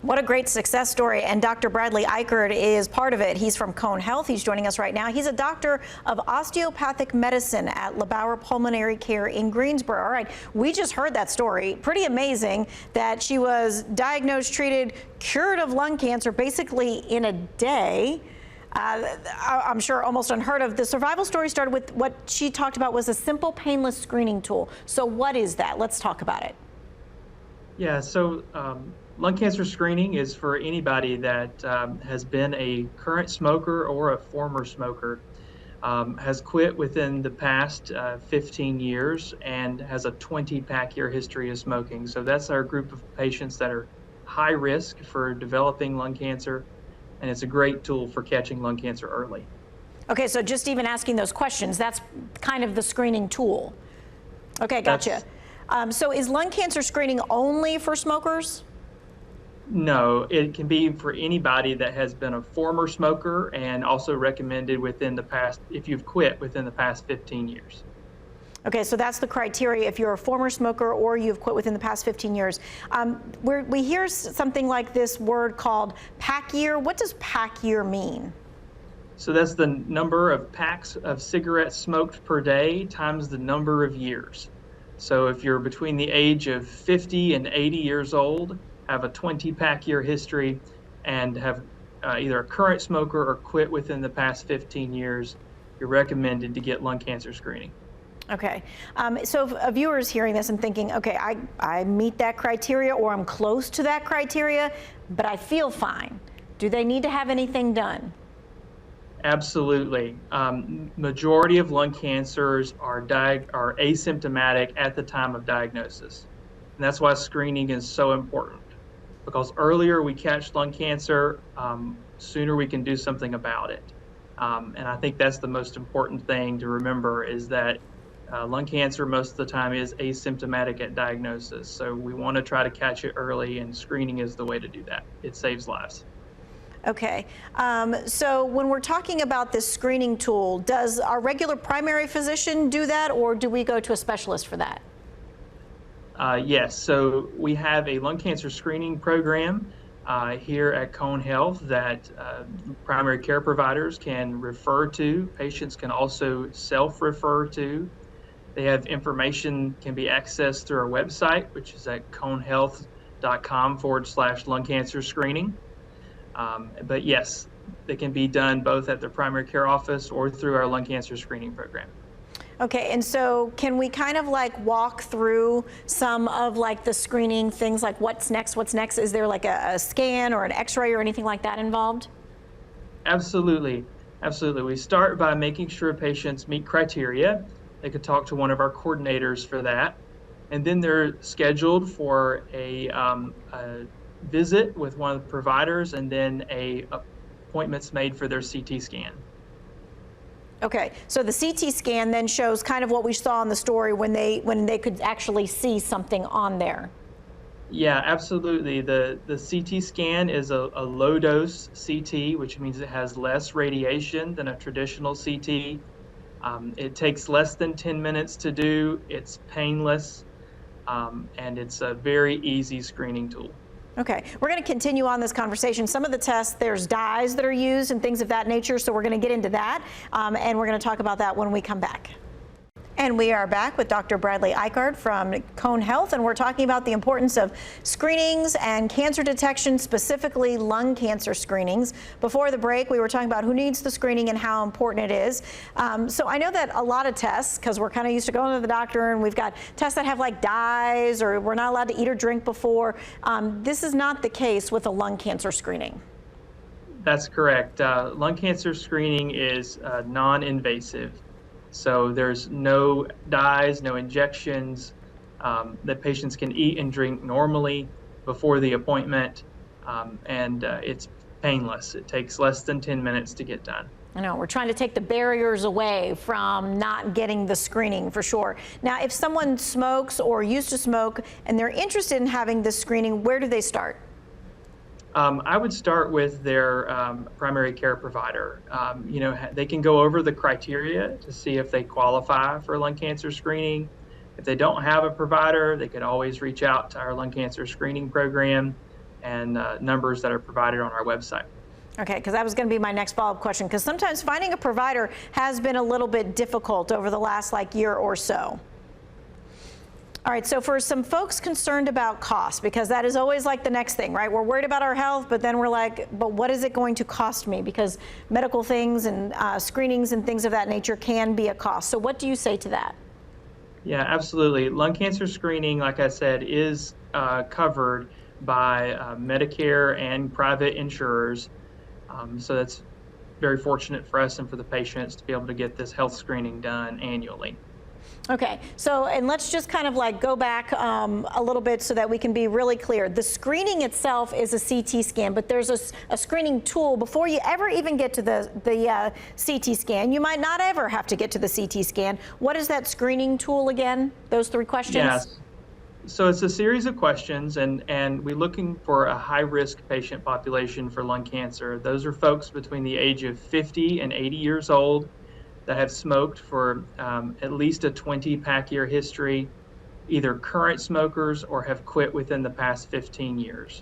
What a great success story. And Dr. Bradley Eichert is part of it. He's from Cone Health. He's joining us right now. He's a doctor of osteopathic medicine at LeBauer Pulmonary Care in Greensboro. All right, we just heard that story. Pretty amazing that she was diagnosed, treated, cured of lung cancer basically in a day. I'm sure almost unheard of. The survival story started with what she talked about was a simple, painless screening tool. So what is that? Let's talk about it. Yeah, so lung cancer screening is for anybody that has been a current smoker or a former smoker, has quit within the past 15 years, and has a 20-pack year history of smoking. So that's our group of patients that are high risk for developing lung cancer, and it's a great tool for catching lung cancer early. Okay, so just even asking those questions, that's kind of the screening tool. Okay, gotcha. So is lung cancer screening only for smokers? No, it can be for anybody that has been a former smoker, and also recommended within the past, if you've quit within the past 15 years. Okay, so that's the criteria if you're a former smoker or you've quit within the past 15 years. We hear something like this word called pack year. What does pack year mean? So that's the number of packs of cigarettes smoked per day times the number of years. So if you're between the age of 50 and 80 years old, have a 20-pack year history, and have either a current smoker or quit within the past 15 years, you're recommended to get lung cancer screening. Okay, so if a viewer is hearing this and thinking, okay, I meet that criteria or I'm close to that criteria, but I feel fine, do they need to have anything done? Absolutely. Majority of lung cancers are asymptomatic at the time of diagnosis. And that's why screening is so important, because earlier we catch lung cancer, sooner we can do something about it. And I think that's the most important thing to remember, is that lung cancer most of the time is asymptomatic at diagnosis. So we want to try to catch it early, and screening is the way to do that. It saves lives. Okay, so when we're talking about this screening tool, does our regular primary physician do that, or do we go to a specialist for that? Yes, so we have a lung cancer screening program here at Cone Health that primary care providers can refer to. Patients can also self-refer to. They have information can be accessed through our website, which is at conehealth.com/lung cancer screening. But yes, they can be done both at their primary care office or through our lung cancer screening program. Okay, and so can we kind of like walk through some of like the screening things, like what's next? Is there like a scan or an x-ray or anything like that involved? Absolutely, absolutely. We start by making sure patients meet criteria. They could talk to one of our coordinators for that. And then they're scheduled for a visit with one of the providers, and then appointments made for their CT scan. Okay, so the CT scan then shows kind of what we saw in the story when they could actually see something on there. Yeah, absolutely. The CT scan is a low dose CT, which means it has less radiation than a traditional CT. It takes less than 10 minutes to do. It's painless, and it's a very easy screening tool. Okay, we're going to continue on this conversation. Some of the tests, there's dyes that are used and things of that nature, so we're going to get into that, and we're going to talk about that when we come back. And we are back with Dr. Bradley Eichert from Cone Health, and we're talking about the importance of screenings and cancer detection, specifically lung cancer screenings. Before the break, we were talking about who needs the screening and how important it is. So I know that a lot of tests, because we're kind of used to going to the doctor, and we've got tests that have like dyes, or we're not allowed to eat or drink before. This is not the case with a lung cancer screening. That's correct. Lung cancer screening is non-invasive. So there's no dyes, no injections, that patients can eat and drink normally before the appointment, and it's painless. It takes less than 10 minutes to get done. I know, we're trying to take the barriers away from not getting the screening, for sure. Now, if someone smokes or used to smoke and they're interested in having this screening, where do they start? I would start with their primary care provider. You know, they can go over the criteria to see if they qualify for lung cancer screening. If they don't have a provider, they can always reach out to our lung cancer screening program, and numbers that are provided on our website. Okay, because that was going to be my next follow-up question, because sometimes finding a provider has been a little bit difficult over the last year or so. All right, so for some folks concerned about cost, because that is always the next thing, right? We're worried about our health, but then we're like, but what is it going to cost me? Because medical things and screenings and things of that nature can be a cost. So what do you say to that? Yeah, absolutely. Lung cancer screening, like I said, is covered by Medicare and private insurers. So that's very fortunate for us and for the patients to be able to get this health screening done annually. Okay, so, and let's just kind of go back a little bit so that we can be really clear. The screening itself is a CT scan, but there's a screening tool before you ever even get to the CT scan. You might not ever have to get to the CT scan. What is that screening tool again? Those 3 questions? Yes. So it's a series of questions, and we're looking for a high-risk patient population for lung cancer. Those are folks between the age of 50 and 80 years old that have smoked for at least a 20-pack year history, either current smokers or have quit within the past 15 years.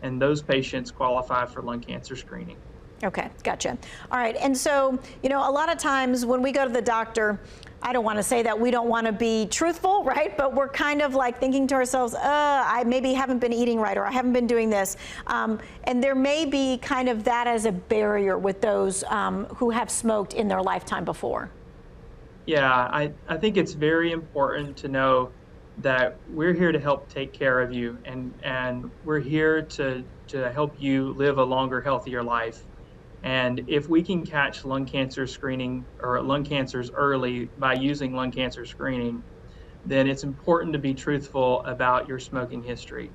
And those patients qualify for lung cancer screening. Okay, gotcha. All right, and so, a lot of times when we go to the doctor, I don't want to say that we don't want to be truthful, right? But we're kind of thinking to ourselves, I maybe haven't been eating right, or I haven't been doing this. And there may be kind of that as a barrier with those who have smoked in their lifetime before. Yeah, I think it's very important to know that we're here to help take care of you, and we're here to help you live a longer, healthier life. And if we can catch lung cancer screening or lung cancers early by using lung cancer screening, then it's important to be truthful about your smoking history.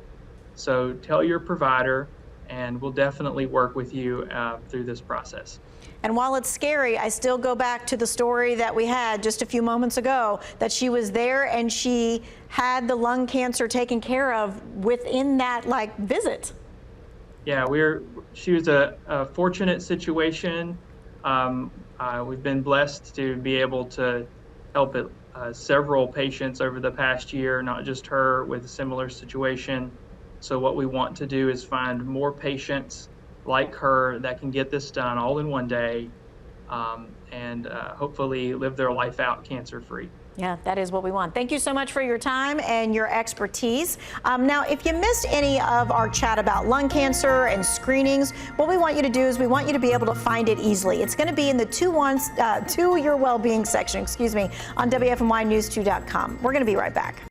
So tell your provider, and we'll definitely work with you through this process. And while it's scary, I still go back to the story that we had just a few moments ago, that she was there and she had the lung cancer taken care of within that visit. Yeah, she was a fortunate situation. We've been blessed to be able to help several patients over the past year, not just her, with a similar situation. So what we want to do is find more patients like her that can get this done all in one day, and hopefully live their life out cancer-free. Yeah, that is what we want. Thank you so much for your time and your expertise. Now, if you missed any of our chat about lung cancer and screenings, what we want you to do is we want you to be able to find it easily. It's going to be in the To Your Wellbeing section, on WFMYnews2.com. We're going to be right back.